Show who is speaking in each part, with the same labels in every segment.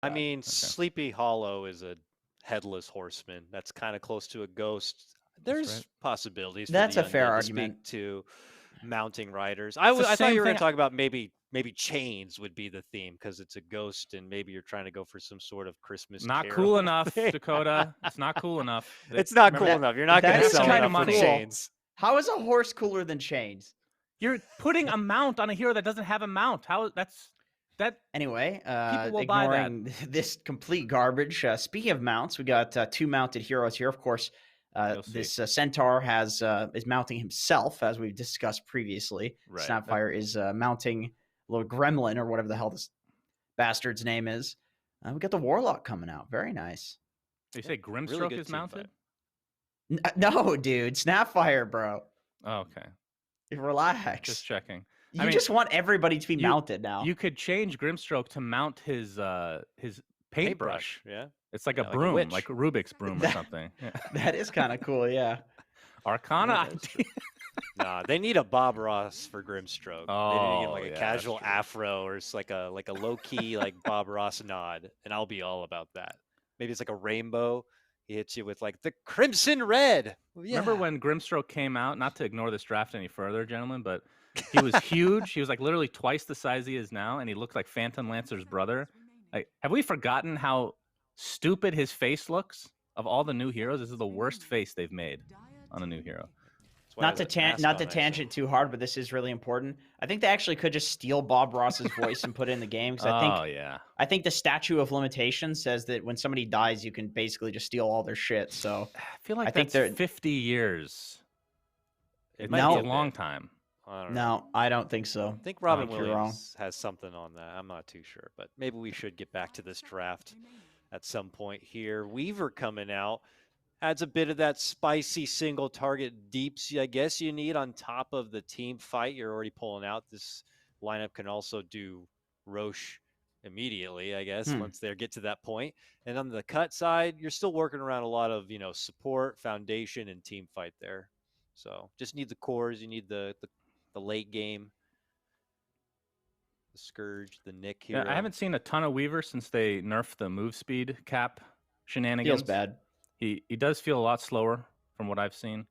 Speaker 1: I
Speaker 2: Got it.
Speaker 1: mean,
Speaker 2: Okay,
Speaker 1: Sleepy Hollow is a headless horseman. That's kind of close to a ghost.
Speaker 2: that's right.
Speaker 1: There's possibilities for
Speaker 3: That's
Speaker 1: the
Speaker 3: a fair
Speaker 1: undead to
Speaker 3: argument.
Speaker 1: speak to mounting riders.
Speaker 2: It's the
Speaker 1: I thought
Speaker 2: same
Speaker 1: you were going
Speaker 2: thing.
Speaker 1: to talk about maybe chains would be the theme because it's a ghost and maybe you're trying to go for some sort of Christmas
Speaker 2: Not
Speaker 1: carol
Speaker 2: cool enough,
Speaker 1: thing.
Speaker 2: Dakota. It's not cool enough.
Speaker 1: It's not
Speaker 2: Remember,
Speaker 1: cool
Speaker 3: That
Speaker 1: enough. You're not going
Speaker 3: that
Speaker 1: to
Speaker 2: has
Speaker 3: is
Speaker 2: to
Speaker 1: sell
Speaker 2: make
Speaker 3: kind
Speaker 1: enough
Speaker 3: of
Speaker 1: for
Speaker 2: money.
Speaker 3: cool.
Speaker 1: chains.
Speaker 3: How is a horse cooler than chains?
Speaker 2: you're putting a mount on a hero that doesn't have a mount. How that
Speaker 3: Anyway,
Speaker 2: people will buy that.
Speaker 3: ignoring this complete garbage. Speaking of mounts, we got two mounted heroes here. Of course,
Speaker 2: You'll see.
Speaker 3: this centaur is mounting himself, as we've discussed previously.
Speaker 2: Right.
Speaker 3: Snapfire is mounting a little gremlin or whatever the hell this bastard's name is. We got the warlock coming out. Very nice.
Speaker 2: You say
Speaker 1: Really
Speaker 2: Grimstroke
Speaker 1: good
Speaker 2: is
Speaker 1: team
Speaker 2: mounted?
Speaker 3: No, dude, Snapfire, bro.
Speaker 2: Oh, okay.
Speaker 3: Relax.
Speaker 2: Just checking.
Speaker 3: You just want everybody to be
Speaker 2: you-
Speaker 3: mounted now.
Speaker 2: You could change Grimstroke to mount his paintbrush.
Speaker 1: Yeah.
Speaker 2: It's like
Speaker 1: Yeah,
Speaker 2: a
Speaker 1: like a
Speaker 2: broom,
Speaker 1: witch.
Speaker 2: like a Rubik's broom or
Speaker 3: That-
Speaker 2: something. Yeah.
Speaker 3: That is kind of cool, yeah.
Speaker 2: Arcana.
Speaker 1: Yeah, that's true. Nah, they need a Bob Ross for Grimstroke. They need to get
Speaker 2: Oh,
Speaker 1: like a
Speaker 2: yeah, that's
Speaker 1: casual
Speaker 2: true.
Speaker 1: afro or it's like a low key like Bob Ross nod, and I'll be all about that. Maybe it's like a rainbow. He hits you with like the crimson red.
Speaker 2: Remember
Speaker 1: Yeah.
Speaker 2: when Grimstroke came out? Not to ignore this draft any further, gentlemen, but he was huge. He was like literally twice the size he is now, and he looked like Phantom Lancer's brother. Like, have we forgotten how stupid his face looks? Of all the new heroes, this is the worst face they've made on a new hero.
Speaker 1: That's why he
Speaker 3: Not
Speaker 1: has
Speaker 3: to
Speaker 1: that mask
Speaker 3: not
Speaker 1: on,
Speaker 3: to
Speaker 1: actually.
Speaker 3: tangent too hard, but this is really important. I think they actually could just steal Bob Ross's voice and put it in the game because
Speaker 2: Oh yeah,
Speaker 3: I think the statute of limitation says that when somebody dies, you can basically just steal all their shit. So
Speaker 2: I feel like
Speaker 3: I think
Speaker 2: that's
Speaker 3: they're-
Speaker 2: 50 years.
Speaker 1: It
Speaker 2: It
Speaker 1: might
Speaker 2: might
Speaker 1: be
Speaker 2: be
Speaker 1: a
Speaker 2: a long
Speaker 1: bit.
Speaker 2: time.
Speaker 1: I don't know.
Speaker 3: no, I don't think so.
Speaker 1: I think Robin
Speaker 3: think you're wrong.
Speaker 1: Williams has something on that. I'm not too sure, but maybe we should get back to this draft at some point here. Weaver coming out adds a bit of that spicy single target deeps, I guess, you need on top of the team fight you're already pulling out. This lineup can also do Roche immediately, I guess, once they get to that point. And on the cut side, you're still working around a lot of, support, foundation, and team fight there. So just need the cores. You need the late game, the Scourge, the Nick
Speaker 2: Yeah,
Speaker 1: hero.
Speaker 2: I haven't seen a ton of Weaver since they nerfed the move speed cap shenanigans.
Speaker 3: Feels bad.
Speaker 2: He does feel a lot slower from what I've seen.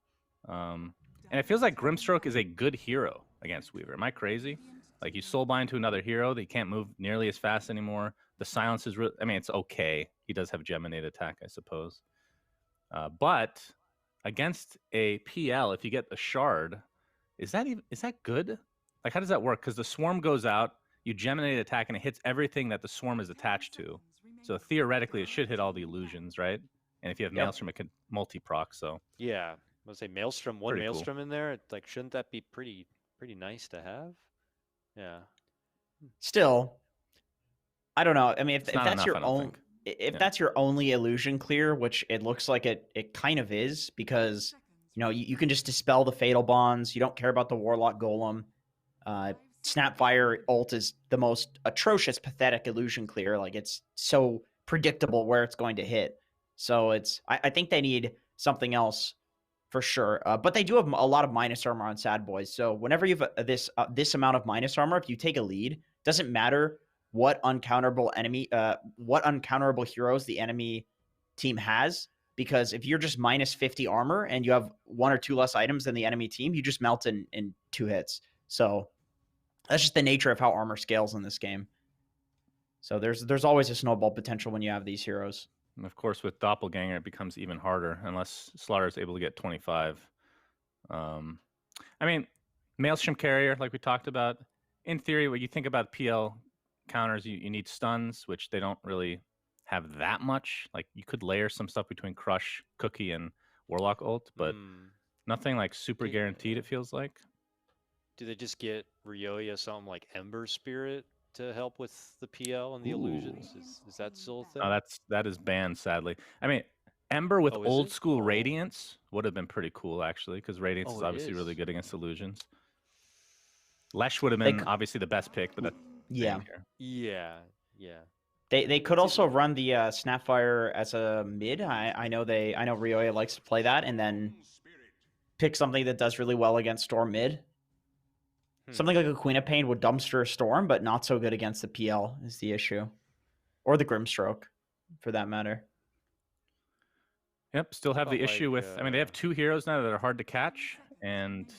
Speaker 2: And it feels like Grimstroke is a good hero against Weaver. Am I crazy? Like, you soulbind to another hero, they can't move nearly as fast anymore. The silence is I mean, it's okay. He does have Geminate attack, I suppose. But against a PL, if you get the shard, is that good? Like, how does that work? Because the swarm goes out, you Geminate attack, and it hits everything that the swarm is attached to. So theoretically, it should hit all the illusions, right? And if you have
Speaker 3: Yep.
Speaker 2: Maelstrom, it could multi-proc. So
Speaker 1: Yeah, I would say Maelstrom, one
Speaker 2: Pretty cool.
Speaker 1: Maelstrom in there. Like, shouldn't that be pretty nice to have? Yeah.
Speaker 3: Still, I don't know. I mean, if
Speaker 2: It's not
Speaker 3: that's
Speaker 2: enough,
Speaker 3: your
Speaker 2: I don't
Speaker 3: own,
Speaker 2: think.
Speaker 3: if
Speaker 2: Yeah.
Speaker 3: that's your only illusion clear, which it looks like it kind of is, because you can just dispel the fatal bonds. You don't care about the warlock golem. Snapfire ult is the most atrocious, pathetic illusion clear. Like, it's so predictable where it's going to hit. So I think they need something else for sure. But they do have a lot of minus armor on Sad Boys. So whenever you have this amount of minus armor, if you take a lead, doesn't matter what uncounterable heroes the enemy team has. Because if you're just minus 50 armor and you have one or two less items than the enemy team, you just melt in 2 hits. So that's just the nature of how armor scales in this game. So there's always a snowball potential when you have these heroes.
Speaker 2: And of course, with Doppelganger, it becomes even harder unless Slaughter is able to get 25. I mean, Maelstrom Carrier, like we talked about, in theory, when you think about PL counters, you need stuns, which they don't really have that much. Like, you could layer some stuff between Crush, Cookie, and Warlock ult, but nothing like super guaranteed, it feels like.
Speaker 1: Do they just get Ryoya something like Ember Spirit to help with the PL and the illusions? Is that still a thing?
Speaker 2: Oh, that is banned, sadly. I mean, Ember with
Speaker 1: Oh, is
Speaker 2: old
Speaker 1: it?
Speaker 2: school
Speaker 1: Oh.
Speaker 2: Radiance would have been pretty cool, actually, because Radiance
Speaker 1: Oh,
Speaker 2: is
Speaker 1: it
Speaker 2: obviously really
Speaker 1: is.
Speaker 2: good against illusions. Lesh would have
Speaker 3: They
Speaker 2: been
Speaker 3: c-
Speaker 2: obviously the best pick, but that's
Speaker 3: Yeah.
Speaker 2: banned here.
Speaker 1: Yeah.
Speaker 3: They could also run the Snapfire as a mid. I know Ryoya likes to play that, and then pick something that does really well against Storm mid. Something like a Queen of Pain would dumpster a Storm, but not so good against the PL is the issue. or the Grimstroke, for that matter.
Speaker 2: Yep, still have the
Speaker 1: Felt
Speaker 2: issue
Speaker 1: like,
Speaker 2: with. I mean, they have 2 heroes now that are hard to catch, and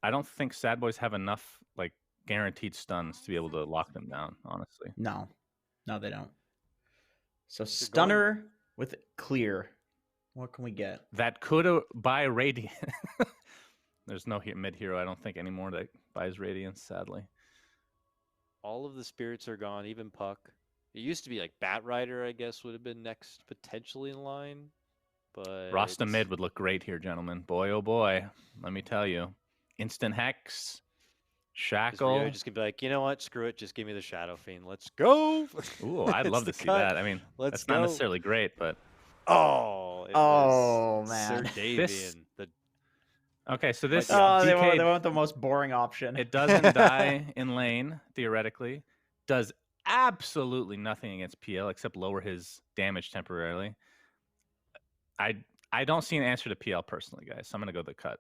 Speaker 2: I don't think Sad Boys have enough like guaranteed stuns to be able to lock them down. Honestly,
Speaker 3: No, they don't. So
Speaker 1: You're
Speaker 3: Stunner with Clear. What can we get?
Speaker 2: that could buy Radiant. There's no mid hero, I don't think, anymore that buys Radiance. Sadly,
Speaker 1: all of the spirits are gone, even Puck. It used to be like Bat Rider, I guess, would have been next potentially in line. But
Speaker 2: Rasta mid would look great here, gentlemen. Boy, oh boy, let me tell you, instant hex. Shackle.
Speaker 1: Just gonna be like, you know what? Screw it. Just give me the Shadow Fiend. Let's go.
Speaker 2: Ooh, I'd love to see that. I mean, that's not necessarily great, but
Speaker 1: oh,
Speaker 3: man,
Speaker 1: Sir Davian.
Speaker 2: Okay, so this
Speaker 3: they want the most boring option.
Speaker 2: It doesn't die in lane theoretically. Does absolutely nothing against PL except lower his damage temporarily. I don't see an answer to PL personally, guys. So I'm gonna go the cut.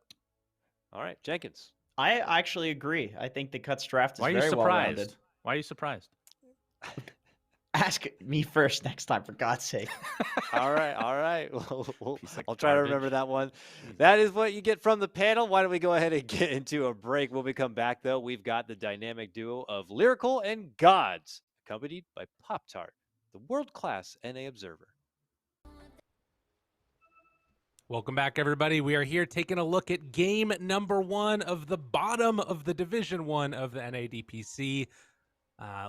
Speaker 1: All right, Jenkins.
Speaker 3: I actually agree. I think the Cut's draft is
Speaker 2: Why are you
Speaker 3: very
Speaker 2: surprised?
Speaker 3: well-rounded.
Speaker 2: Why are you surprised?
Speaker 3: Ask me first next time, for God's sake.
Speaker 1: All right. I'll try to
Speaker 2: garbage.
Speaker 1: remember that one. That is what you get from the panel. Why don't we go ahead and get into a break? When we come back, though, we've got the dynamic duo of Lyrical and GoDz, accompanied by Pop-Tart, the world-class NA Observer.
Speaker 4: Welcome back, everybody. We are here taking a look at game number 1 of the bottom of the Division 1 of the NADPC.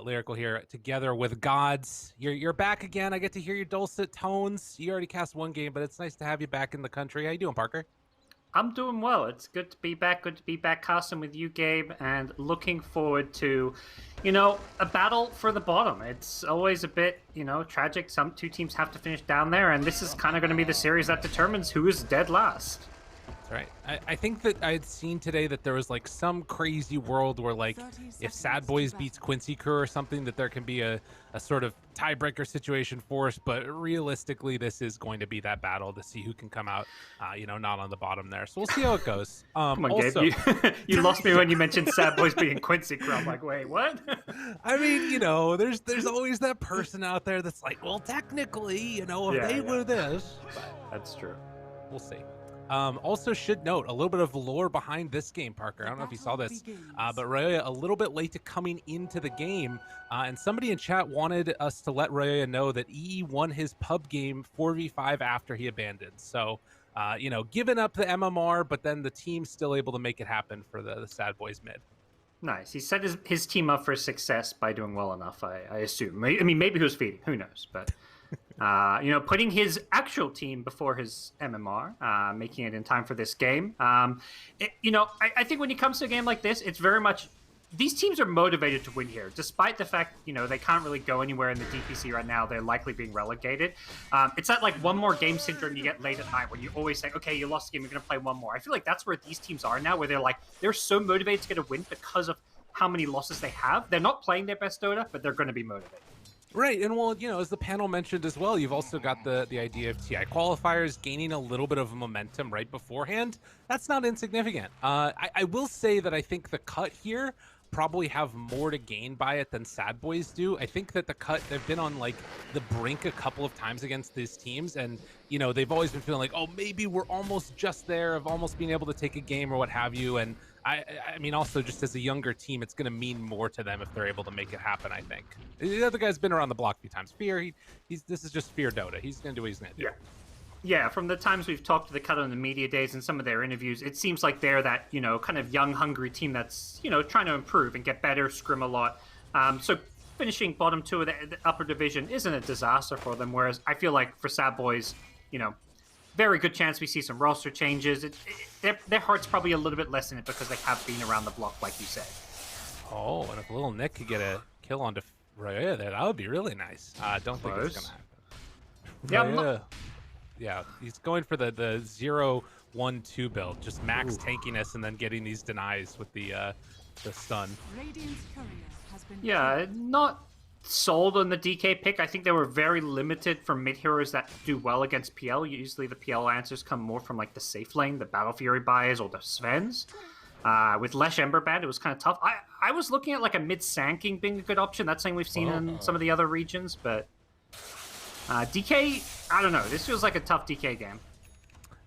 Speaker 4: Lyrical here together with GoDz. You're back again. I get to hear your dulcet tones. You already cast 1 game, but it's nice to have you back in the country. How you doing, Parker?
Speaker 5: I'm doing well. It's good to be back. Good to be back casting with you, Gabe, and looking forward to, a battle for the bottom. It's always a bit, tragic. Some 2 teams have to finish down there, and this is kind of going to be the series that determines who is dead last.
Speaker 4: That's right. I think that I had seen today that there was like some crazy world where like if Sad Boys beats Quincy Crew or something, that there can be a sort of tiebreaker situation for us. But realistically, this is going to be that battle to see who can come out, not on the bottom there. So we'll see how it goes.
Speaker 5: Come on,
Speaker 4: also,
Speaker 5: Gabe. You lost me when you mentioned Sad Boys beating Quincy Crew. I'm like, wait, what?
Speaker 4: I mean, there's always that person out there that's like, well, technically, if they were this.
Speaker 5: That's true.
Speaker 4: We'll see. Also should note a little bit of lore behind this game, Parker. I don't know if you saw this, but Ryoya a little bit late to coming into the game, and somebody in chat wanted us to let Ryoya know that EE won his pub game 4v5 after he abandoned. So, giving up the MMR, but then the team's still able to make it happen for the Sad Boys mid.
Speaker 5: Nice. He set his team up for success by doing well enough, I assume. I mean, maybe he was feeding. Who knows? But... putting his actual team before his MMR, making it in time for this game. I think when it comes to a game like this, it's very much these teams are motivated to win here, despite the fact they can't really go anywhere in the DPC right now. They're likely being relegated. It's that like one more game syndrome you get late at night when you always say, okay, you lost the game, you're going to play one more. I feel like that's where these teams are now, where they're so motivated to get a win because of how many losses they have. They're not playing their best Dota, but they're going to be motivated.
Speaker 4: Right, and well, as the panel mentioned as well, you've also got the idea of TI qualifiers gaining a little bit of momentum right beforehand. That's not insignificant. I will say that I think the cut here probably have more to gain by it than Sad Boys do. I think that the cut, they've been on like the brink a couple of times against these teams, and they've always been feeling like, oh, maybe we're almost just there of almost being able to take a game or what have you. And I mean, also just as a younger team, it's going to mean more to them if they're able to make it happen, I think. The other guy's been around the block a few times. Fear, this is just Fear Dota. He's going to do what he's going to do.
Speaker 5: Yeah, from the times we've talked to the cut on the media days and some of their interviews, it seems like they're that, kind of young, hungry team that's, trying to improve and get better, scrim a lot. So finishing bottom 2 of the upper division isn't a disaster for them, whereas I feel like for Sad Boys, very good chance we see some roster changes. Their heart's probably a little bit less in it because they have been around the block, like you said.
Speaker 4: Oh, and if Little Nick could get a kill onto Ryoya there, that would be really nice. I don't think it's going to happen. Yeah, he's going for the 0-1-2 build, just max tankiness and then getting these denies with the stun.
Speaker 5: Yeah, not sold on the DK pick. I think they were very limited for mid heroes that do well against PL. Usually the PL answers come more from like the safe lane, the Battle Fury buys, or the Svens. With Lesh Emberband, it was kind of tough. I was looking at like a mid Sand being a good option. That's something we've seen in some of the other regions, but DK, I don't know. This feels like a tough DK game.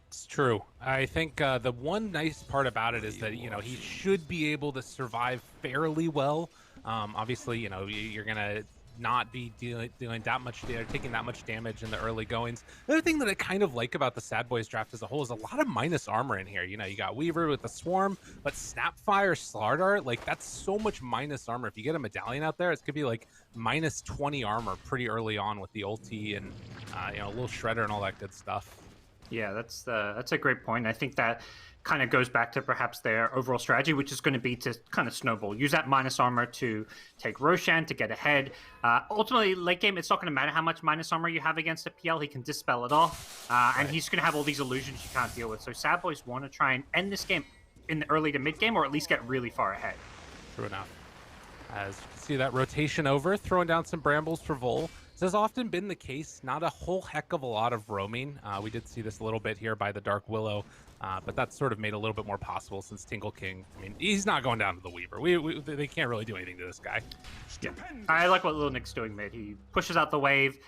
Speaker 4: It's true. I think the one nice part about it is that, you know, he should be able to survive fairly well. Obviously, you know, you're going to not be doing that much, taking that much damage in the early goings. Another thing that I kind of like about the Sadboys draft as a whole is a lot of minus armor in here. You know, you got Weaver with the Swarm, but Snapfire, Slardart, like that's so much minus armor. If you get a medallion out there, it's gonna be like minus 20 armor pretty early on with the ulti and you know, a little shredder and all that good stuff.
Speaker 5: Yeah, that's a great point. I think that kind of goes back to perhaps their overall strategy, which is going to be to kind of snowball. Use that minus armor to take Roshan to get ahead. Ultimately, late game, it's not going to matter how much minus armor you have against a PL. He can dispel it off, and he's going to have all these illusions you can't deal with. So Sadboys want to try and end this game in the early to mid game, or at least get really far ahead.
Speaker 4: True enough. As you can see that rotation over, throwing down some brambles for Vol. This has often been the case. Not a whole heck of a lot of roaming. We did see this a little bit here by the Dark Willow, but that's sort of made a little bit more possible since Tingle King. I mean, he's not going down to the Weaver. They can't really do anything to this guy.
Speaker 5: Yeah. I like what Lil Nick's doing mid. He pushes out the wave,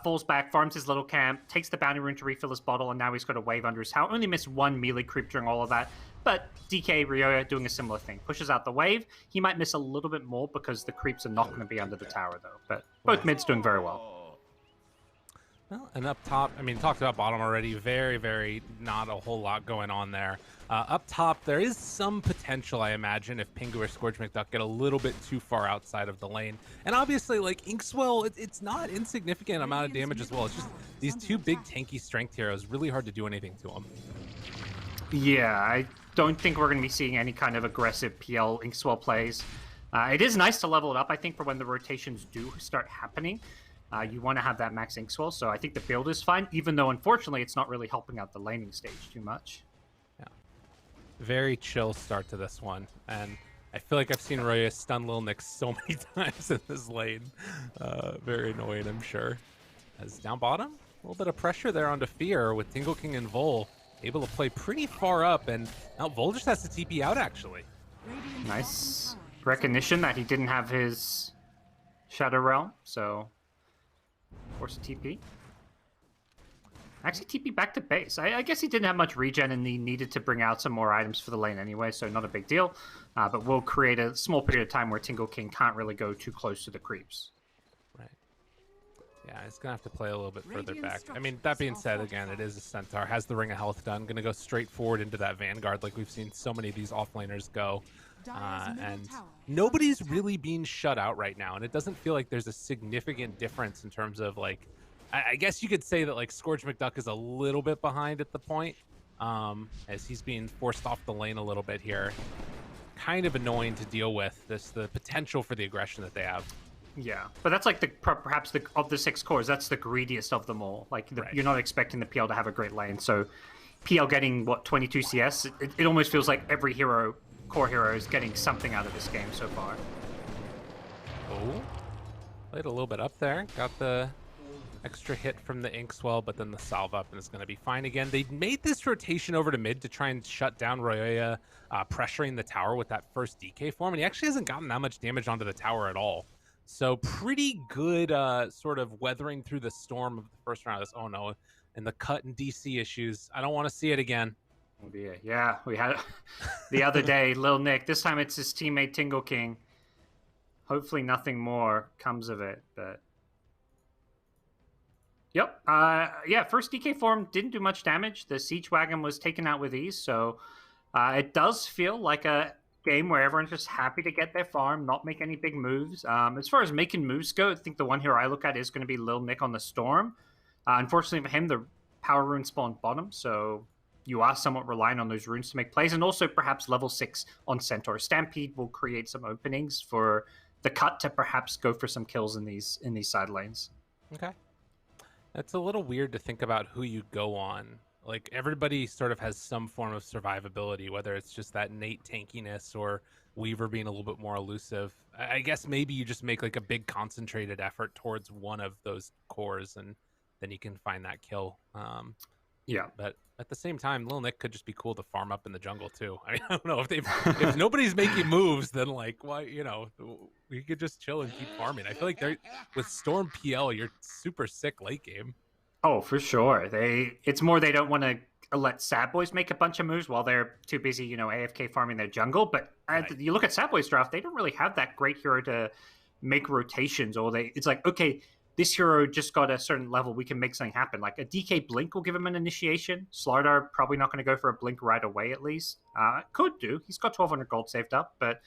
Speaker 5: falls back, farms his little camp, takes the bounty rune to refill his bottle, and now he's got a wave under his tower. Only missed one melee creep during all of that. But DK Ryoya doing a similar thing. Pushes out the wave. He might miss a little bit more because the creeps are not going to be under the tower, though. But both mids doing very well.
Speaker 4: Well, and up top, I mean, talked about bottom already. Very, very not a whole lot going on there. Up top, there is some potential, I imagine, if Pingu or Scourge McDuck get a little bit too far outside of the lane. And obviously, like, Inkswell, it's not insignificant amount of damage as well. It's just these two big tanky strength heroes, really hard to do anything to them.
Speaker 5: Yeah, I don't think we're going to be seeing any kind of aggressive PL Inkswell plays. It is nice to level it up, I think, for when the rotations do start happening. You want to have that max Inkswell, so I think the build is fine, even though, unfortunately, it's not really helping out the laning stage too much.
Speaker 4: Yeah. Very chill start to this one, and I feel like I've seen Ryoya stun Lil Nick so many times in this lane. Very annoying, I'm sure. As down bottom, a little bit of pressure there onto Fear with Tingle King and Vol able to play pretty far up, and now Vol just has to TP out, actually.
Speaker 5: Nice recognition that he didn't have his Shadow Realm, so force a TP. Actually, TP back to base. I guess he didn't have much regen and he needed to bring out some more items for the lane anyway, so not a big deal. But we'll create a small period of time where Tingle King can't really go too close to the creeps.
Speaker 4: Right. Yeah, he's going to have to play a little bit further back. I mean, that being said, again, it is a Centaur. Has the Ring of Health done. Going to go straight forward into that Vanguard like we've seen so many of these offlaners go. And nobody's really being shut out right now, and it doesn't feel like there's a significant difference in terms of, like, I guess you could say that, like, Scourge McDuck is a little bit behind at the point, as he's being forced off the lane a little bit here. Kind of annoying to deal with, the potential for the aggression that they have.
Speaker 5: Yeah, but that's like perhaps of the 6 cores, that's the greediest of them all. Like,
Speaker 4: Right.
Speaker 5: You're not expecting the PL to have a great lane, so PL getting, what, 22 CS? It almost feels like every core hero is getting something out of this game so far.
Speaker 4: Oh, played a little bit up there. Got the extra hit from the Inkswell, but then the salve up, and it's going to be fine again. They made this rotation over to mid to try and shut down Ryoya, pressuring the tower with that first DK form, and he actually hasn't gotten that much damage onto the tower at all. So pretty good sort of weathering through the storm of the first round of this. Oh no, and the cut and DC issues. I don't want to see it again.
Speaker 5: Oh dear. Yeah, we had the other day, Lil Nick. This time it's his teammate Tingle King. Hopefully nothing more comes of it, but... Yep. Yeah, first DK form didn't do much damage. The Siege Wagon was taken out with ease, so it does feel like a game where everyone's just happy to get their farm, not make any big moves. As far as making moves go, I think the one hero I look at is going to be Lil Nick on the Storm. Unfortunately for him, the power rune spawned bottom, so you are somewhat reliant on those runes to make plays, and also perhaps level 6 on Centaur. Stampede will create some openings for the cut to perhaps go for some kills in these side lanes.
Speaker 4: Okay. It's a little weird to think about who you go on. Like, everybody sort of has some form of survivability, whether it's just that innate tankiness or Weaver being a little bit more elusive. I guess maybe you just make like a big concentrated effort towards one of those cores, and then you can find that kill.
Speaker 5: Yeah.
Speaker 4: But at the same time, Lil Nick could just be cool to farm up in the jungle too. I mean, I don't know if nobody's making moves, then like why, we could just chill and keep farming. I feel like they're with Storm PL, you're super sick late game.
Speaker 5: Oh, for sure. It's more they don't want to let sadboys make a bunch of moves while they're too busy, AFK farming their jungle. But
Speaker 4: Right.
Speaker 5: you look at sadboys draft, they don't really have that great hero to make rotations, or it's like, okay, this hero just got a certain level, we can make something happen. Like a DK Blink will give him an initiation. Slardar probably not going to go for a Blink right away, at least. Could do. He's got 1,200 gold saved up, but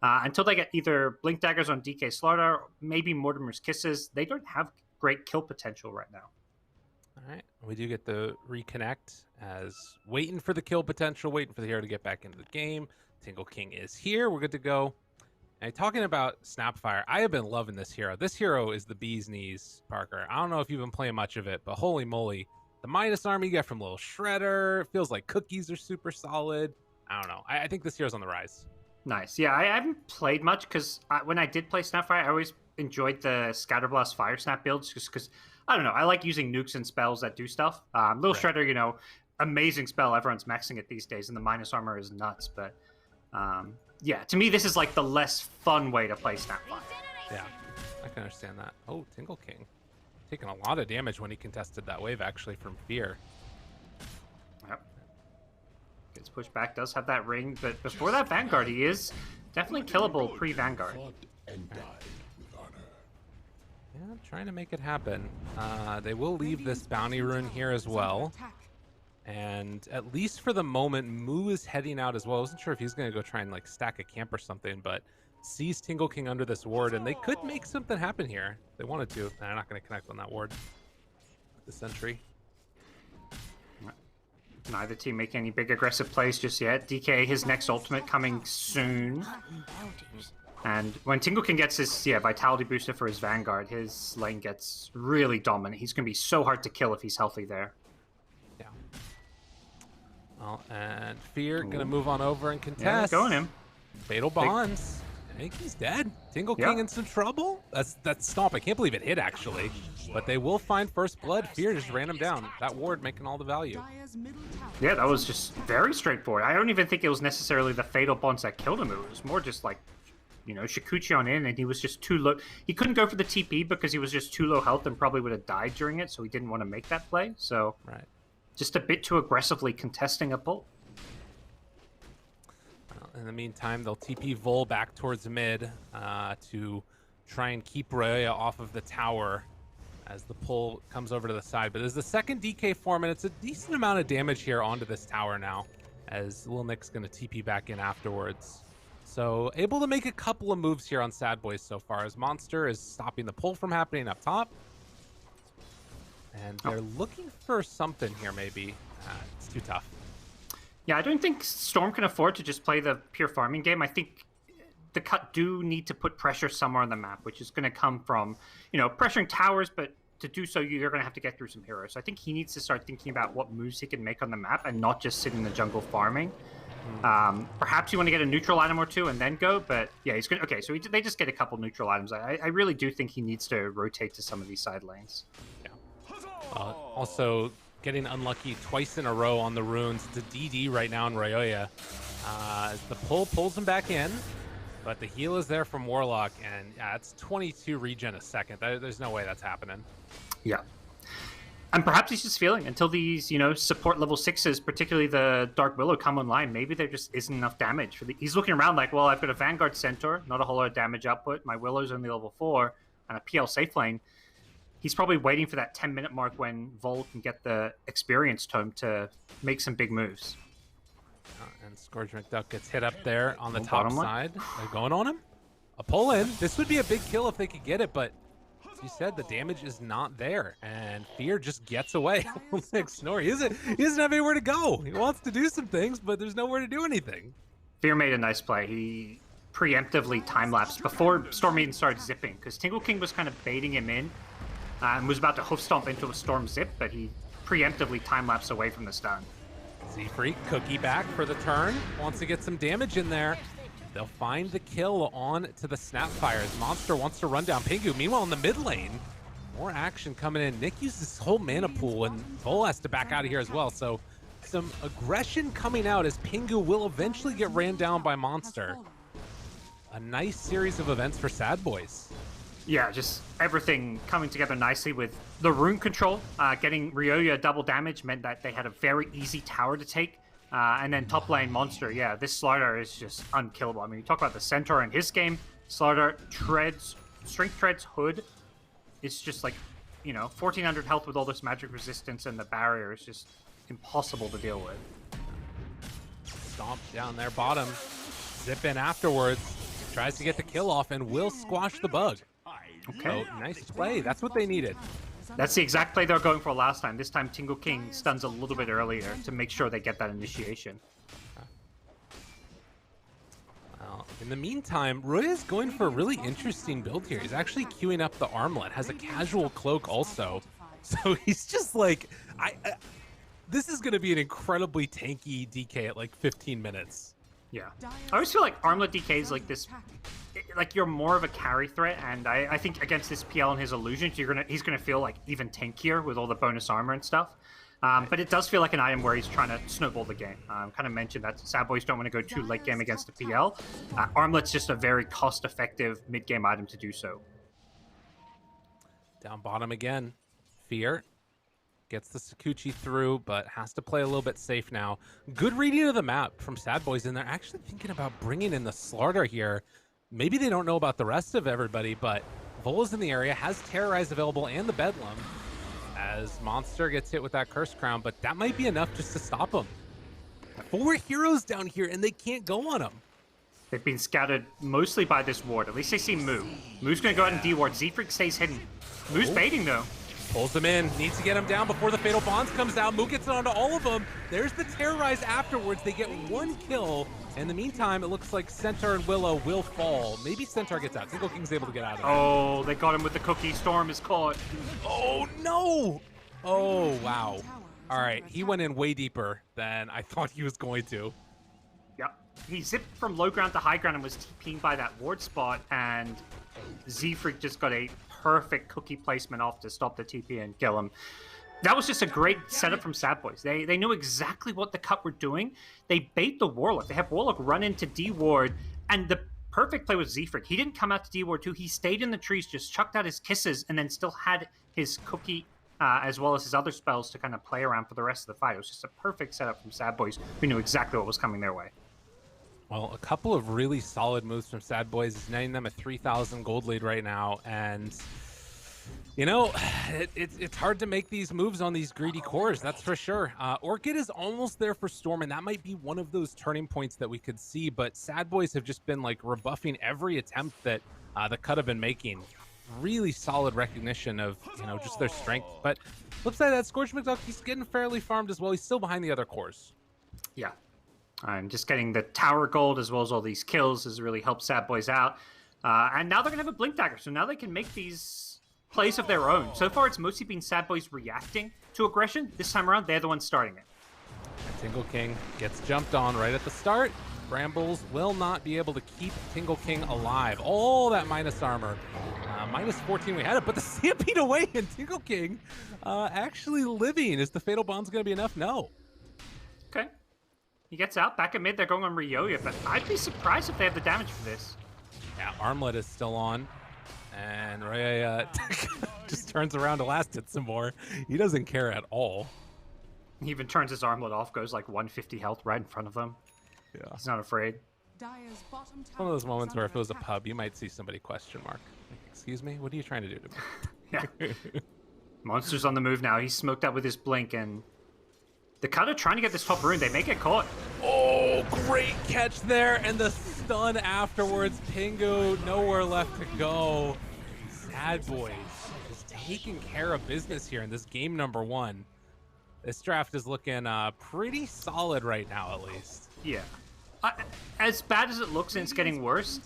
Speaker 5: until they get either Blink Daggers on DK Slardar, maybe Mortimer's Kisses, they don't have great kill potential right now.
Speaker 4: All right, we do get the reconnect as waiting for the kill potential, waiting for the hero to get back into the game. Tingle King is here. We're good to go. And talking about Snapfire, I have been loving this hero. This hero is the bee's knees, Parker. I don't know if you've been playing much of it, but holy moly. The minus arm you get from Lil Shredder. It feels like cookies are super solid. I don't know. I think this hero's on the rise.
Speaker 5: Nice. Yeah, I haven't played much because when I did play Snapfire, I always enjoyed the Scatterblast Fire Snap builds just because, I don't know, I like using nukes and spells that do stuff. Lil Shredder, amazing spell. Everyone's maxing it these days, and the minus armor is nuts. But yeah, to me, this is like the less fun way to play Snapfire.
Speaker 4: Yeah, I can understand that. Oh, Tingle King. Taking a lot of damage when he contested that wave, actually, from Fear.
Speaker 5: Yep. Gets pushed back, does have that ring, but before that Vanguard, he is definitely killable pre-Vanguard.
Speaker 4: Yeah, trying to make it happen. They will leave this bounty rune here as well. And at least for the moment, Moo is heading out as well. I wasn't sure if he's going to go try and like stack a camp or something, but sees Tingle King under this ward, and they could make something happen here. If they wanted to. They're not going to connect on that ward. The sentry.
Speaker 5: Neither team making any big aggressive plays just yet. DK, his next ultimate coming soon. And when Tingle King gets his vitality booster for his Vanguard, his lane gets really dominant. He's going to be so hard to kill if he's healthy there.
Speaker 4: Yeah. Well, and Fear going to move on over and contest.
Speaker 5: Yeah, going him.
Speaker 4: Fatal Bonds. I think he's dead. Tingle King in some trouble. That's Stomp. I can't believe it hit, actually. But they will find first blood. Fear just ran him down. That ward making all the value.
Speaker 5: Yeah, that was just very straightforward. I don't even think it was necessarily the Fatal Bonds that killed him. It was more just like, Shikuchi on in, and he was just too low. He couldn't go for the TP because he was just too low health and probably would have died during it, so he didn't want to make that play. So just a bit too aggressively contesting a pull.
Speaker 4: In the meantime, they'll TP Vol back towards mid to try and keep Raya off of the tower as the pull comes over to the side. But there's the second DK form, and it's a decent amount of damage here onto this tower now, as Lil Nick's going to TP back in afterwards. So able to make a couple of moves here on Sadboys so far, as Monster is stopping the pull from happening up top. And they're looking for something here, maybe. It's too tough.
Speaker 5: Yeah, I don't think Storm can afford to just play the pure farming game. I think the cut do need to put pressure somewhere on the map, which is going to come from, pressuring towers, but to do so, you're going to have to get through some heroes. So I think he needs to start thinking about what moves he can make on the map and not just sit in the jungle farming. Perhaps you want to get a neutral item or two and then go, but yeah, he's going to... Okay, so they just get a couple neutral items. I really do think he needs to rotate to some of these side lanes.
Speaker 4: Yeah. Also, getting unlucky twice in a row on the runes. It's a DD right now in Ryoya. The pull pulls him back in, but the heal is there from Warlock, and yeah, it's 22 regen a second. There's no way that's happening.
Speaker 5: Yeah. And perhaps he's just feeling until these, support level 6s, particularly the Dark Willow, come online, maybe there just isn't enough damage. He's looking around like, well, I've got a Vanguard Centaur, not a whole lot of damage output. My Willow's only level 4, and a PL safe lane. He's probably waiting for that 10-minute mark when Vol can get the experience tome to make some big moves.
Speaker 4: And Scourge McDuck gets hit up there on the top side. They're going on him. A pull in. This would be a big kill if they could get it, but as you said, the damage is not there, and Fear just gets away. Like Snore, he doesn't have anywhere to go. He wants to do some things, but there's nowhere to do anything.
Speaker 5: Fear made a nice play. He preemptively time-lapsed before Storm even started zipping, because Tingle King was kind of baiting him in and was about to hoof stomp into a Storm zip, but he preemptively time-lapsed away from the stun.
Speaker 4: Z-Freak, Cookie back for the turn. Wants to get some damage in there. They'll find the kill on to the Snapfire as Monster wants to run down Pingu. Meanwhile, in the mid lane, more action coming in. Nick used this whole mana pool, and Vol has to back out of here as well. So some aggression coming out as Pingu will eventually get ran down by Monster. A nice series of events for Sad Boys.
Speaker 5: Yeah, just everything coming together nicely with the rune control. Getting Ryoya double damage meant that they had a very easy tower to take. And then top lane Monster, yeah, this Slardar is just unkillable. I mean, you talk about the Centaur in his game, Slardar treads, strength treads Hood. It's just like, you know, 1400 health with all this magic resistance, and the barrier is just impossible to deal with.
Speaker 4: Stomp down there bottom, zip in afterwards, tries to get the kill off and will squash the bug.
Speaker 5: Okay.
Speaker 4: So nice play, that's what they needed.
Speaker 5: That's the exact play they were going for last time. This time Tingle King stuns a little bit earlier to make sure they get that initiation.
Speaker 4: Well, in the meantime, Roy is going for a really interesting build here. He's actually queuing up the armlet, has a casual cloak also. So he's just like, this is going to be an incredibly tanky DK at like 15 minutes.
Speaker 5: Yeah. I always feel like armlet DK is like this, like you're more of a carry threat, and I think against this PL and his illusions, he's gonna feel like even tankier with all the bonus armor and stuff. But it does feel like an item where he's trying to snowball the game. Kind of mentioned that Sad Boys don't want to go too late game against the PL. Armlet's just a very cost-effective mid-game item to do so.
Speaker 4: Down bottom again. Fear gets the Sakuchi through, but has to play a little bit safe now. Good reading of the map from Sad Boys, and they're actually thinking about bringing in the Slardar here. Maybe they don't know about the rest of everybody, but Vola's in the area, has Terrorize available and the Bedlam as Monster gets hit with that Curse Crown, but that might be enough just to stop him. 4 heroes down here, and they can't go on him.
Speaker 5: They've been scattered mostly by this ward. At least they see Moo. Moo's going to go out and D-ward. Z-Freak stays hidden. Moo's baiting, though.
Speaker 4: Pulls him in, needs to get him down before the Fatal Bonds comes out. Moo gets it onto all of them. There's the Terrorize afterwards. They get 1 kill. In the meantime, it looks like Centaur and Willow will fall. Maybe Centaur gets out. Tingle King's able to get out of it.
Speaker 5: Oh, they got him with the cookie. Storm is caught.
Speaker 4: Oh, no! Oh, wow. All right, he went in way deeper than I thought he was going to.
Speaker 5: Yep. He zipped from low ground to high ground and was TPing by that ward spot, and Z-Freak just got a perfect cookie placement off to stop the TP and kill him. That was just a great setup from Sad Boys. They knew exactly what the cut were doing. They bait the Warlock. They have Warlock run into D-Ward, and the perfect play was Z-Freak. He didn't come out to D-Ward too. He stayed in the trees, just chucked out his kisses, and then still had his cookie as well as his other spells to kind of play around for the rest of the fight. It was just a perfect setup from Sad Boys, who knew exactly what was coming their way.
Speaker 4: Well, a couple of really solid moves from Sad Boys is netting them a 3,000 gold lead right now, and you know, it's hard to make these moves on these greedy cores, that's for sure. Orchid is almost there for Storm, and that might be one of those turning points that we could see, but Sad Boys have just been like rebuffing every attempt that the cut have been making. Really solid recognition of, you know, just their strength. But flip side of that, Scorch McDuck, he's getting fairly farmed as well. He's still behind the other cores.
Speaker 5: Yeah. And just getting the tower gold as well as all these kills has really helped Sad Boys out. And now they're going to have a Blink Dagger, so now they can make these plays of their own. So far, it's mostly been Sad Boys reacting to aggression. This time around, they're the ones starting it.
Speaker 4: And Tingle King gets jumped on right at the start. Brambles will not be able to keep Tingle King alive. All that minus armor. Minus 14 we had it, but the Stampede away, and Tingle King actually living. Is the Fatal Bond's going to be enough? No.
Speaker 5: Okay. He gets out. Back at mid, they're going on Ryoya, but I'd be surprised if they have the damage for this.
Speaker 4: Yeah, Armlet is still on. And Ryoya just turns around to last hit some more. He doesn't care at all.
Speaker 5: He even turns his armlet off, goes like 150 health right in front of them.
Speaker 4: Yeah.
Speaker 5: He's not afraid.
Speaker 4: One of those moments where if it was a pub, you might see somebody question mark. Like, excuse me? What are you trying to do to me?
Speaker 5: Yeah. Monster's on the move now. He's smoked out with his blink, and the Cutter trying to get this top rune. They may get caught.
Speaker 4: Oh, great catch there, and the stun afterwards. Pingu, nowhere left to go. Sad Boys just taking care of business here in this game number 1. This draft is looking pretty solid right now, at least.
Speaker 5: Yeah. As bad as it looks and it's getting worse,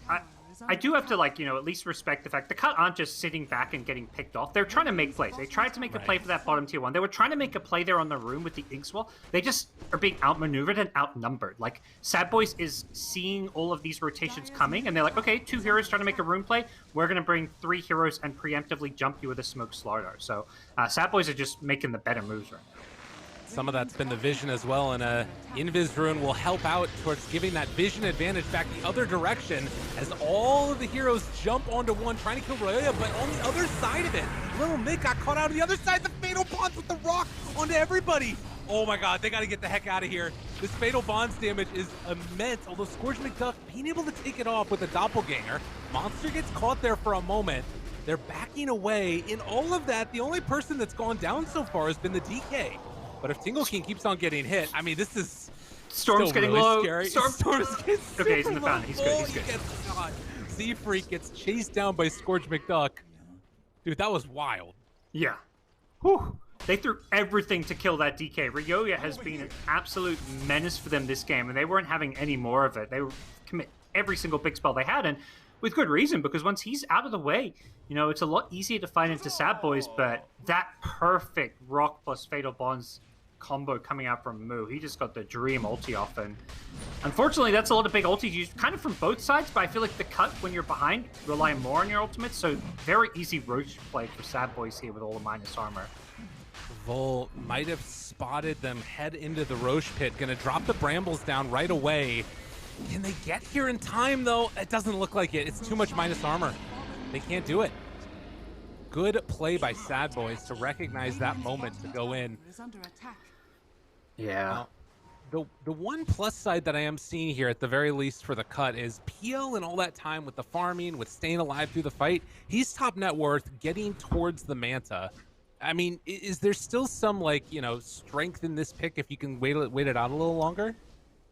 Speaker 5: I do have to, like, you know, at least respect the fact the cut aren't just sitting back and getting picked off. They're trying to make plays. They tried to make a play for that bottom tier 1. They were trying to make a play there on the room with the Inkswell. They just are being outmaneuvered and outnumbered. Like, Sadboys is seeing all of these rotations coming, and they're like, okay, 2 heroes trying to make a room play. We're going to bring 3 heroes and preemptively jump you with a smoke Slardar. So Sadboys are just making the better moves right now.
Speaker 4: Some of that's been the vision as well, and Invis Rune will help out towards giving that vision advantage back the other direction as all of the heroes jump onto one, trying to kill Roya, but on the other side of it, Little Mick got caught out on the other side. The Fatal Bonds with the rock onto everybody. Oh my god, they got to get the heck out of here. This Fatal Bonds damage is immense, although Scourge McDuck being able to take it off with a Doppelganger. Monster gets caught there for a moment. They're backing away. In all of that, the only person that's gone down so far has been the DK. But if Tingle King keeps on getting hit, I mean, this is
Speaker 5: Storm's getting
Speaker 4: really
Speaker 5: low.
Speaker 4: scary.
Speaker 5: Storm's
Speaker 4: getting
Speaker 5: okay, he's in the
Speaker 4: super
Speaker 5: fountain. He's
Speaker 4: low.
Speaker 5: good. He's good.
Speaker 4: He gets shot. Z-Freak gets chased down by Scourge McDuck. Dude, that was wild.
Speaker 5: Yeah. Whew. They threw everything to kill that DK. Ryoya has been an absolute menace for them this game, and they weren't having any more of it. They commit every single big spell they had, and with good reason, because once he's out of the way, you know, it's a lot easier to fight into Sadboys, but that perfect Rock plus Fatal Bonds combo coming out from Moo, he just got the dream ulti off, and unfortunately that's a lot of big ultis used kind of from both sides, but I feel like the cut when you're behind rely more on your ultimate, so very easy Roach play for Sadboys here with all the minus armor.
Speaker 4: Vol might have spotted them head into the Roche pit, gonna drop the Brambles down right away. Can they get here in time though? It doesn't look like it. It's too much minus armor. They can't do it. Good play by Sadboys to recognize that moment to go in.
Speaker 5: Yeah.
Speaker 4: The one plus side that I am seeing here at the very least for the cut is PL and all that time with the farming, with staying alive through the fight. He's top net worth, getting towards the Manta. I mean, is there still some, like, you know, strength in this pick if you can wait it out a little longer?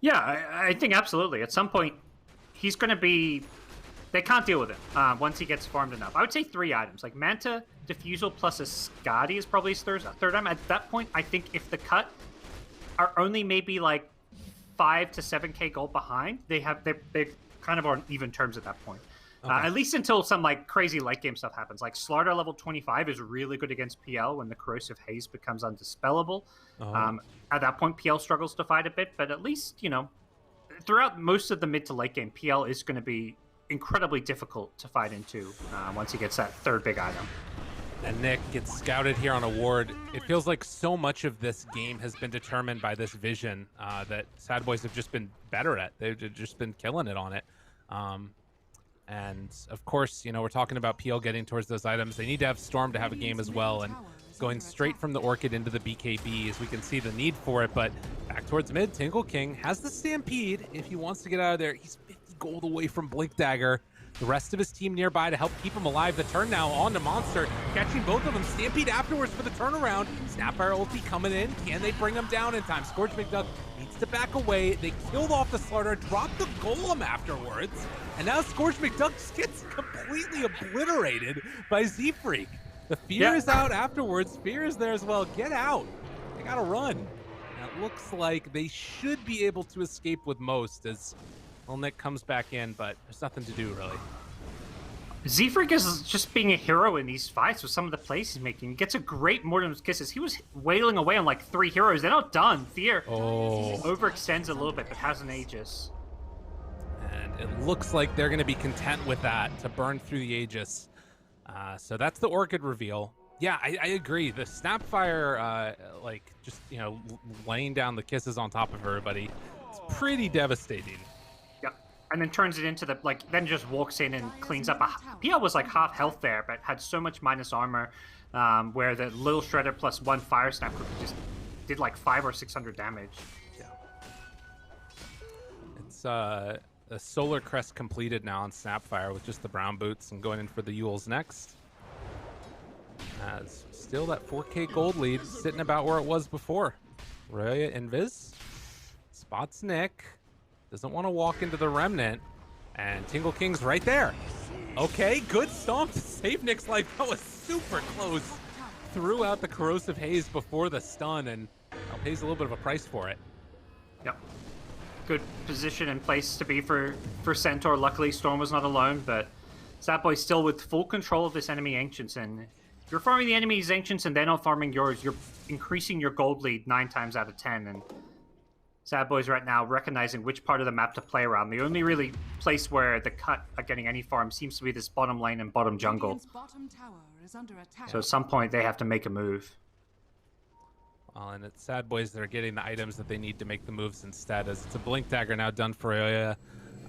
Speaker 5: Yeah, I think absolutely. At some point, he's going to be... They can't deal with him once he gets farmed enough. I would say 3 items. Like, Manta, Diffusal, plus a Skadi is probably his third item. At that point, I think if the cut are only maybe, like, 5 to 7k gold behind, they kind of are on even terms at that point. Okay. At least until some, like, crazy late game stuff happens. Like, Slardar level 25 is really good against PL when the Corrosive Haze becomes undispellable. At that point, PL struggles to fight a bit, but at least, you know, throughout most of the mid to late game, PL is going to be incredibly difficult to fight into once he gets that third big item.
Speaker 4: And Nick gets scouted here on a ward. It feels like so much of this game has been determined by this vision that Sadboys have just been better at. They've just been killing it on it. And of course, you know, we're talking about PL getting towards those items. They need to have Storm to have a game as well, and going straight from the Orchid into the BKB, as we can see the need for it. But back towards mid, Tingle King has the Stampede if he wants to get out of there. He's 50 gold away from Blink Dagger. The rest of his team nearby to help keep him alive. The turn now on to Monster, catching both of them. Stampede afterwards for the turnaround. Snapfire ulti coming in. Can they bring him down in time? Scourge McDuck needs to back away. They killed off the Slardar, dropped the Golem afterwards. And now Scourge McDuck just gets completely obliterated by Z-Freak. The fear is out afterwards. Fear is there as well. Get out. They gotta run. And it looks like they should be able to escape with most as Nick comes back in, but there's nothing to do, really.
Speaker 5: Z-Freak is just being a hero in these fights with some of the plays he's making. He gets a great Mortem's Kisses. He was wailing away on like 3 heroes. They're not done. Fear overextends a little bit, but has an Aegis.
Speaker 4: And it looks like they're going to be content with that to burn through the Aegis. So that's the Orchid reveal. Yeah, I agree. The Snapfire, like, just, you know, laying down the kisses on top of everybody, it's pretty devastating.
Speaker 5: And then turns it into the, like, then just walks in and cleans up. PL was like half health there, but had so much minus armor, where the little Shredder plus 1 Fire Snap just did like 500 or 600 damage.
Speaker 4: Yeah. It's a Solar Crest completed now on Snapfire with just the brown boots and going in for the Yules next. As still that 4k gold lead sitting about where it was before. Roya Invis spots Nick. Doesn't want to walk into the Remnant, and Tingle King's right there. Okay, good stomp to save Nick's life. That was super close. Threw out the Corrosive Haze before the stun, and pays a little bit of a price for it.
Speaker 5: Yep. good position and place to be for Centaur. Luckily, Storm was not alone, but Sadboy still with full control of this enemy Ancients. And if you're farming the enemy's Ancients and they're not farming yours, you're increasing your gold lead 9 times out of 10. And Sadboy's right now recognizing which part of the map to play around. The only really place where the cut are getting any farm seems to be this bottom lane and bottom jungle. So at some point, they have to make a move.
Speaker 4: And it's Sadboys that are getting the items that they need to make the moves instead, as it's a Blink Dagger now done for Oya.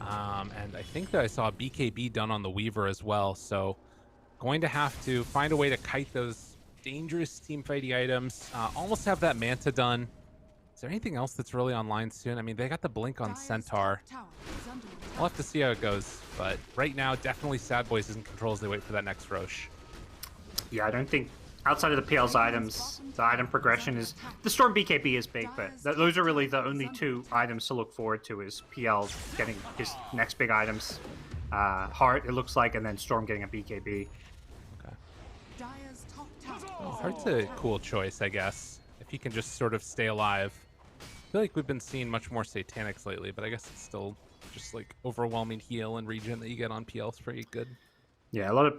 Speaker 4: And I think that I saw a BKB done on the Weaver as well, so going to have to find a way to kite those dangerous teamfighty items. Almost have that Manta done. Is there anything else that's really online soon? I mean, they got the Blink on Centaur. We'll have to see how it goes, but right now, definitely Sadboys is in control as they wait for that next Roche.
Speaker 5: Yeah, I don't think outside of the PL's items, the item progression is... The Storm BKB is big, but those are really the only 2 items to look forward to, is PL getting his next big items. Heart, it looks like, and then Storm getting a BKB.
Speaker 4: Okay. Heart's a cool choice, I guess, if he can just sort of stay alive. I feel like we've been seeing much more Satanics lately, but I guess it's still just like overwhelming heal and regen that you get on PL is pretty good.
Speaker 5: Yeah, a lot of...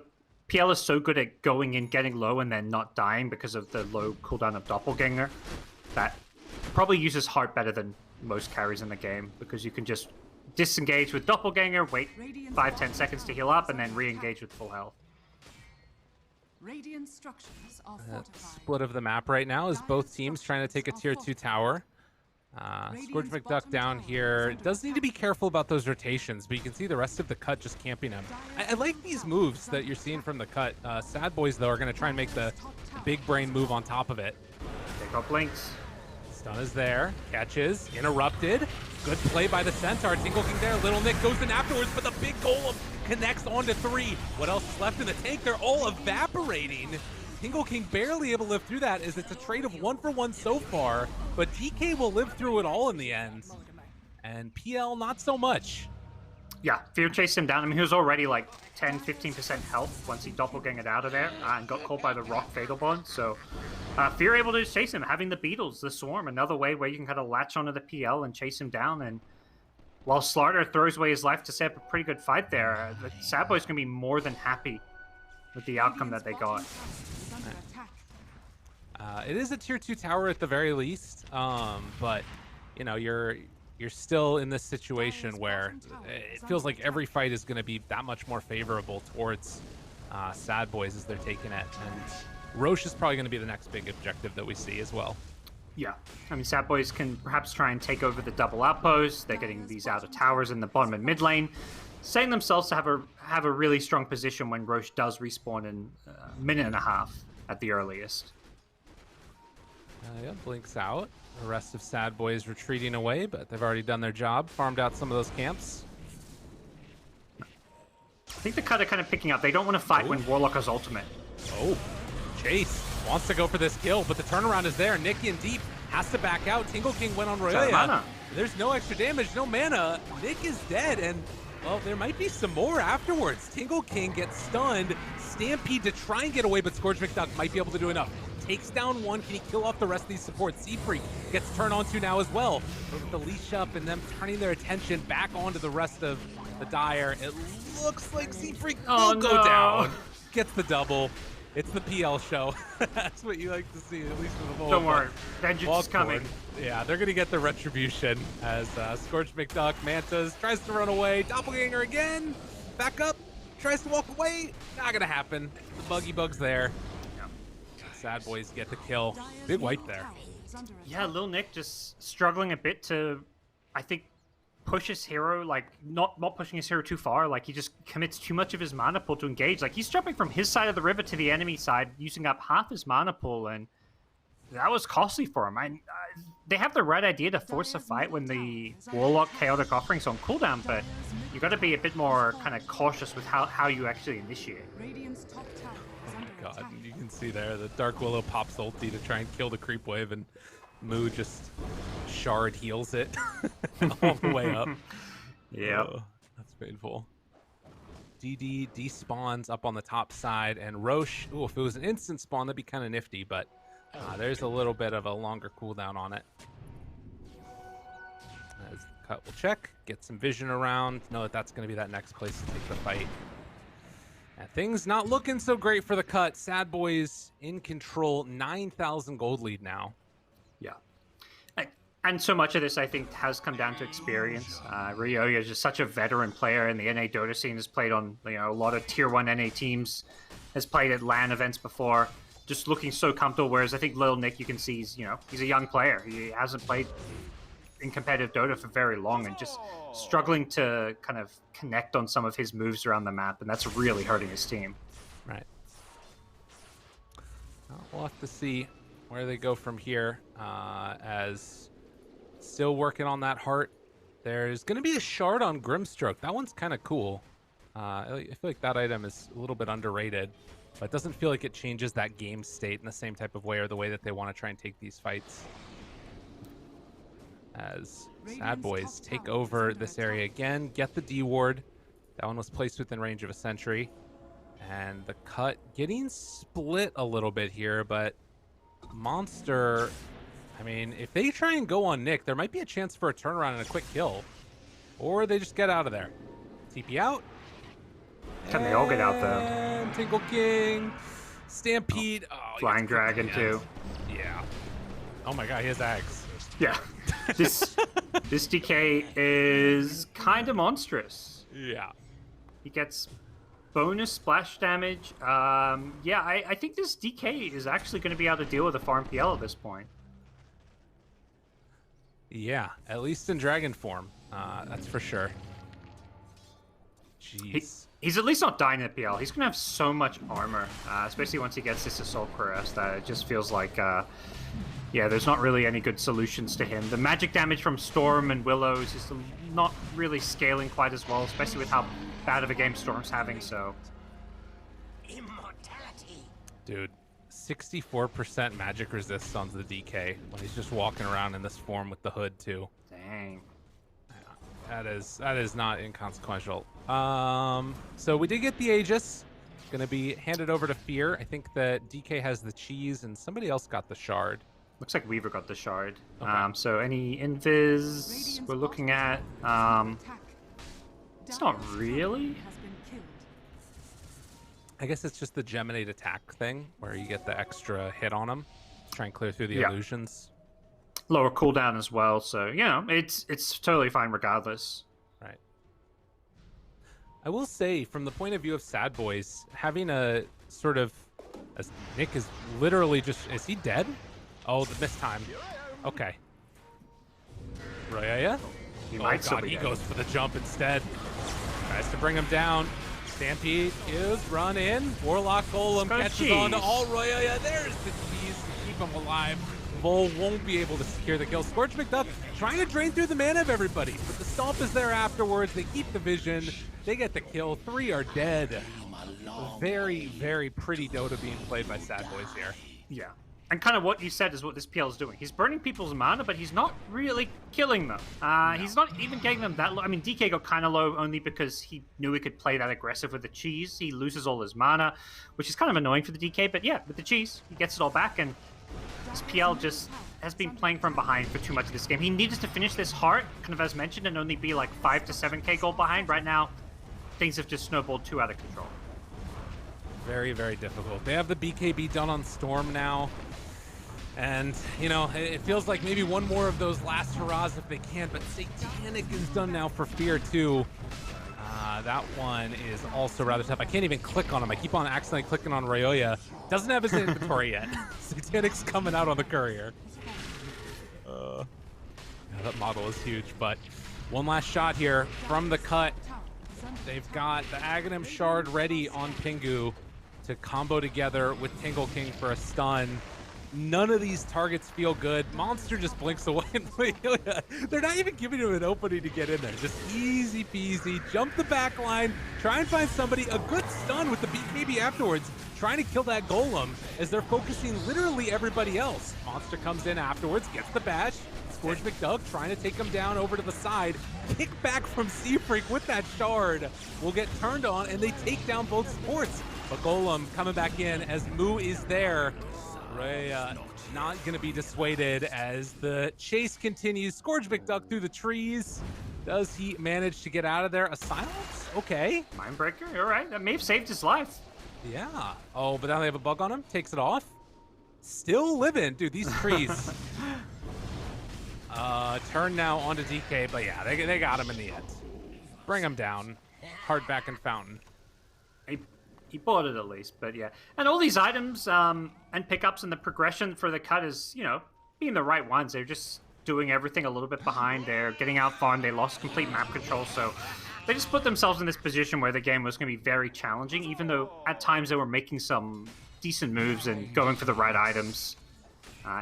Speaker 5: PL is so good at going in, getting low, and then not dying because of the low cooldown of Doppelganger. That probably uses Heart better than most carries in the game, because you can just disengage with Doppelganger, wait 5-10 seconds to heal up, and then re-engage with full health.
Speaker 4: Split of the map right now is both teams trying to take a tier 2 tower. Scourge McDuck down here does need to be careful about those rotations, but you can see the rest of the cut just camping him. I like these moves that you're seeing from the cut. Sadboys, though, are going to try and make the big brain move on top of it.
Speaker 5: They got blinks.
Speaker 4: Stun is there. Catches. Interrupted. Good play by the Centaur. Tingle King there. Little Nick goes in afterwards, but the big golem connects onto 3. What else is left in the tank? They're all evaporating. Tingle King barely able to live through that, as it's a trade of 1-for-1 so far, but TK will live through it all in the end. And PL, not so much.
Speaker 5: Yeah, Fear chased him down. I mean, he was already like 10-15% health once he doppelgangered out of there and got caught by the Rock Fatal Bond. So Fear able to chase him, having the Beetles, the Swarm, another way where you can kind of latch onto the PL and chase him down. And while Slarter throws away his life to set up a pretty good fight there, the Sadboys going to be more than happy with the outcome that they got.
Speaker 4: It is a tier 2 tower at the very least, but you know, you're still in this situation where it feels like every fight is going to be that much more favorable towards Sadboys as they're taking it, and Roche is probably going to be the next big objective that we see as well.
Speaker 5: Yeah, I mean, Sadboys can perhaps try and take over the double outpost. They're getting these outer towers in the bottom and mid lane, setting themselves to have a really strong position when Roche does respawn in a minute and a half at the earliest.
Speaker 4: Yeah, blinks out. The rest of Sadboys retreating away, but they've already done their job, farmed out some of those camps.
Speaker 5: I think the cut are kind of picking up. They don't want to fight when Warlock has ultimate.
Speaker 4: Oh, Chase wants to go for this kill, but the turnaround is there. Nicky and Deep has to back out. Tingle King went on Roya. There's no extra damage, no mana. Nick is dead, and well, there might be some more afterwards. Tingle King gets stunned. Stampede to try and get away, but Scourge McDuck might be able to do enough. Takes down one. Can he kill off the rest of these supports? Seafreak gets turned onto now as well. With the leash up and them turning their attention back onto the rest of the Dire. It looks like Seafreak will go down. Gets the double. It's the PL show. That's what you like to see, at least for the moment.
Speaker 5: Don't worry. Vengeance is coming.
Speaker 4: Yeah, they're going to get the retribution as Scorch McDuck, Mantas, tries to run away. Doppelganger again. Back up. Tries to walk away. Not going to happen. The Buggy Bug's there. Sadboys get the kill. Big wipe there.
Speaker 5: Yeah, Lil Nick just struggling a bit to, I think, push his hero, like, not pushing his hero too far. Like, he just commits too much of his mana pool to engage. Like, he's jumping from his side of the river to the enemy side, using up half his mana pool, and that was costly for him. They have the right idea to force a fight when the Warlock Chaotic Offering's on cooldown, but you got to be a bit more kind of cautious with how you actually initiate.
Speaker 4: God, you can see there the Dark Willow pops ulti to try and kill the creep wave, and Moo just shard heals it all the way up.
Speaker 5: Yeah,
Speaker 4: that's painful. DD despawns up on the top side, and Roche, ooh, if it was an instant spawn, that'd be kind of nifty, but there's a little bit of a longer cooldown on it. As Cut will check, get some vision around, know that that's going to be that next place to take the fight. And things not looking so great for the Cut. Sad Boys in control, 9,000 gold lead now.
Speaker 5: Yeah. And so much of this, I think, has come down to experience. Ryoya is just such a veteran player in the NA Dota scene, has played on a lot of Tier 1 NA teams, has played at LAN events before, just looking so comfortable, whereas I think Lil Nick, you can see, he's a young player. He hasn't played in competitive Dota for very long and just struggling to kind of connect on some of his moves around the map, and that's really hurting his team.
Speaker 4: Right. Well, we'll have to see where they go from here, as still working on that heart. There's going to be a shard on Grimstroke. That one's kind of cool. I feel like that item is a little bit underrated, but it doesn't feel like it changes that game state in the same type of way or the way that they want to try and take these fights. As Sad Boys take over this area again, get the D ward. That one was placed within range of a sentry. And the Cut getting split a little bit here, but Monster, I mean, if they try and go on Nick, there might be a chance for a turnaround and a quick kill. Or they just get out of there. TP out.
Speaker 5: Can they all get out, though?
Speaker 4: And Tingle King. Stampede. Oh,
Speaker 5: Flying Dragon, too.
Speaker 4: Yeah. Oh my god, he has Ags.
Speaker 5: Yeah. This DK is kind of monstrous.
Speaker 4: Yeah.
Speaker 5: He gets bonus splash damage. Yeah, I think this DK is actually going to be able to deal with a farm PL at this point.
Speaker 4: Yeah, at least in dragon form. That's for sure. Jeez.
Speaker 5: He's at least not dying in the PL. He's going to have so much armor, especially once he gets this Assault Cuirass, that it just feels like, yeah, there's not really any good solutions to him. The magic damage from Storm and Willow is just not really scaling quite as well, especially with how bad of a game Storm's having, so...
Speaker 4: Dude, 64% magic resist on the DK when he's just walking around in this form with the hood, too.
Speaker 5: Dang.
Speaker 4: That is not inconsequential. So we did get the Aegis. Gonna be handed over to Fear. I think that DK has the cheese and somebody else got the shard.
Speaker 5: Looks like Weaver got the shard.
Speaker 4: Okay.
Speaker 5: So any invis we're looking at? It's not really.
Speaker 4: I guess it's just the Geminate attack thing where you get the extra hit on him. Try and clear through the
Speaker 5: Yeah.
Speaker 4: illusions.
Speaker 5: Lower cooldown as well, so it's totally fine regardless.
Speaker 4: Right. I will say, from the point of view of Sad Boys, having a sort of, as Nick is literally just, is he dead? Oh, the missed time. Okay. Ryoya?
Speaker 5: He
Speaker 4: Oh
Speaker 5: might still
Speaker 4: god,
Speaker 5: be
Speaker 4: he
Speaker 5: dead.
Speaker 4: goes for the jump instead. Tries to bring him down. Stampede is run in. Warlock Golem
Speaker 5: got a
Speaker 4: catches on to
Speaker 5: cheese.
Speaker 4: all Ryoya. There's the cheese to keep him alive. Vol won't be able to secure the kill. Scorch McDuff trying to drain through the mana of everybody, but the Stomp is there afterwards. They keep the vision. They get the kill. 3 are dead. Very, very pretty Dota being played by Sad Boys here.
Speaker 5: Yeah. And kind of what you said is what this PL is doing. He's burning people's mana, but he's not really killing them. He's not even getting them that low. I mean, DK got kind of low only because he knew he could play that aggressive with the cheese. He loses all his mana, which is kind of annoying for the DK. But yeah, with the cheese, he gets it all back, and this PL just has been playing from behind for too much of this game. He needed to finish this heart, kind of as mentioned, and only be like 5 to 7k gold behind. Right now, things have just snowballed too out of control.
Speaker 4: Very, very difficult. They have the BKB done on Storm now. And, it feels like maybe one more of those last hurrahs if they can, but Satanic is done now for Fear, too. That one is also rather tough. I can't even click on him. I keep on accidentally clicking on Ryoya. Doesn't have his inventory yet. Satanic's coming out on the courier. Yeah, that model is huge, but one last shot here from the Cut. They've got the Aghanim Shard ready on Pingu to combo together with Tingle King for a stun. None of these targets feel good. Monster just blinks away. They're not even giving him an opening to get in there. Just easy peasy. Jump the back line. Try and find somebody. A good stun with the BKB afterwards. Trying to kill that golem as they're focusing literally everybody else. Monster comes in afterwards, gets the bash. Scourge McDuck trying to take him down over to the side. Kick back from Seafreak with that shard. Will get turned on and they take down both supports. But Golem coming back in as Moo is there. Ray not going to be dissuaded as the chase continues. Scourge McDuck through the trees. Does he manage to get out of there? A silence? Okay.
Speaker 5: Mindbreaker, all right. That may have saved his life.
Speaker 4: Yeah. Oh, but now they have a bug on him. Takes it off. Still living. Dude, these trees. Turn now onto DK, but yeah, they got him in the end. Bring him down. Hardback and Fountain.
Speaker 5: He bought it at least, but yeah. And all these items and pickups and the progression for the cut is, being the right ones. They're just doing everything a little bit behind. They're getting out farmed. They lost complete map control, so they just put themselves in this position where the game was going to be very challenging, even though at times they were making some decent moves and going for the right items.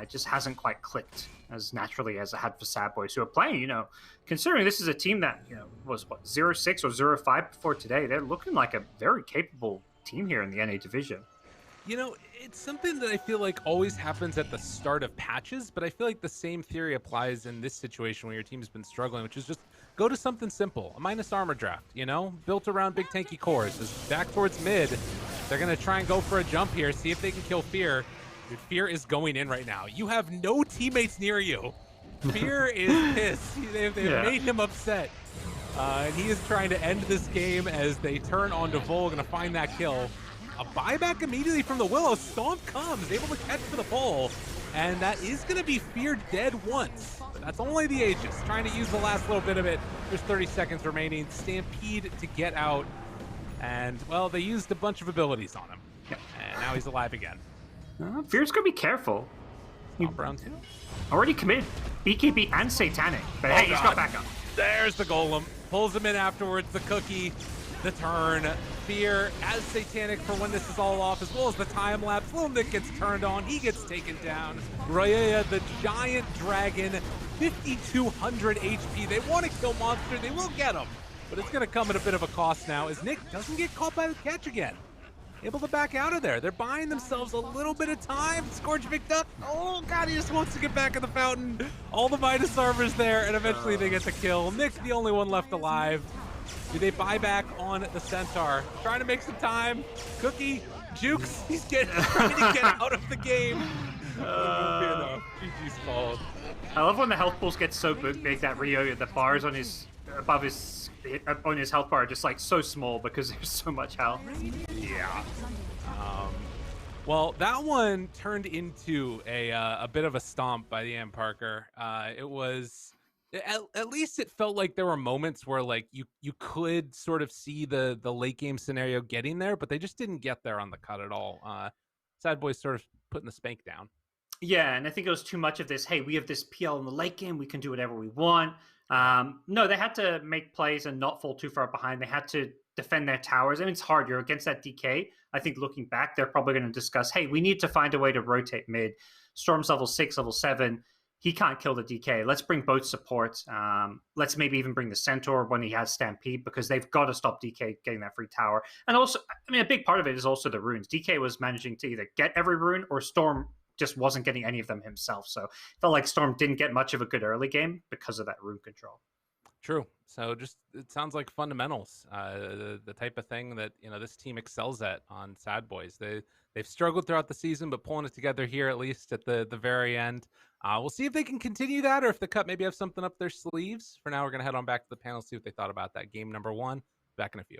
Speaker 5: It just hasn't quite clicked as naturally as it had for Sadboys, who are playing, considering this is a team that, was, 0-6 or 0-5 before today. They're looking like a very capable team here in the NA division.
Speaker 4: It's something that I feel like always happens at the start of patches, but I feel like the same theory applies in this situation where your team's been struggling, which is just go to something simple, a minus armor draft, built around big tanky cores. Just back towards mid, they're going to try and go for a jump here, see if they can kill Fear. Dude, Fear is going in right now. You have no teammates near you. Fear is pissed. They've made him upset. And he is trying to end this game as they turn on to Vol, going to find that kill. A buyback immediately from the Willow. Stomp comes, able to catch for the pull. And that is going to be Fear dead once. But that's only the Aegis, trying to use the last little bit of it. There's 30 seconds remaining. Stampede to get out. And, well, they used a bunch of abilities on him. And now he's alive again.
Speaker 5: Fear's going to be careful.
Speaker 4: Stomp round 2.
Speaker 5: Already committed BKB and Satanic. But hey, he's got backup.
Speaker 4: There's the Golem. Pulls him in afterwards. The cookie. The turn. Fear as Satanic for when this is all off, as well as the time lapse. Little Nick gets turned on. He gets taken down. Raya, the giant dragon, 5,200 HP. They want to kill Monster. They will get him. But it's going to come at a bit of a cost now as Nick doesn't get caught by the catch again. Able to back out of there. They're buying themselves a little bit of time. Scourge McDuck. Oh, God, he just wants to get back in the fountain. All the Midas armor's there, and eventually they get the kill. Nick's the only one left alive. Do they buy back on the Centaur? Trying to make some time. Cookie, Jukes, he's trying to get out of the game. GG's fault.
Speaker 5: I love when the health pools get so big that Rio, the bars on his health bar are just like so small because there's so much health.
Speaker 4: Yeah. Well, that one turned into a bit of a stomp by the M Parker. It was at least it felt like there were moments where like you could sort of see the late game scenario getting there, but they just didn't get there on the cut at all. Sadboys sort of putting the spank down.
Speaker 5: Yeah, and I think it was too much of this, hey, we have this PL in the late game, we can do whatever we want. No, they had to make plays and not fall too far behind. They had to defend their towers. I mean, it's hard. You're against that DK. I think looking back, they're probably going to discuss, hey, we need to find a way to rotate mid. Storm's level 6, level 7. He can't kill the DK. Let's bring both supports. Let's maybe even bring the Centaur when he has Stampede, because they've got to stop DK getting that free tower. And also, I mean, a big part of it is also the runes. DK was managing to either get every rune or Storm just wasn't getting any of them himself. So it felt like Storm didn't get much of a good early game because of that rune control.
Speaker 4: True. So just it sounds like fundamentals, the type of thing that this team excels at on Sadboys. They've struggled throughout the season, but pulling it together here at least at the very end. We'll see if they can continue that, or if the cut maybe have something up their sleeves. For now, we're gonna head on back to the panel, see what they thought about that game number 1. Back in a few.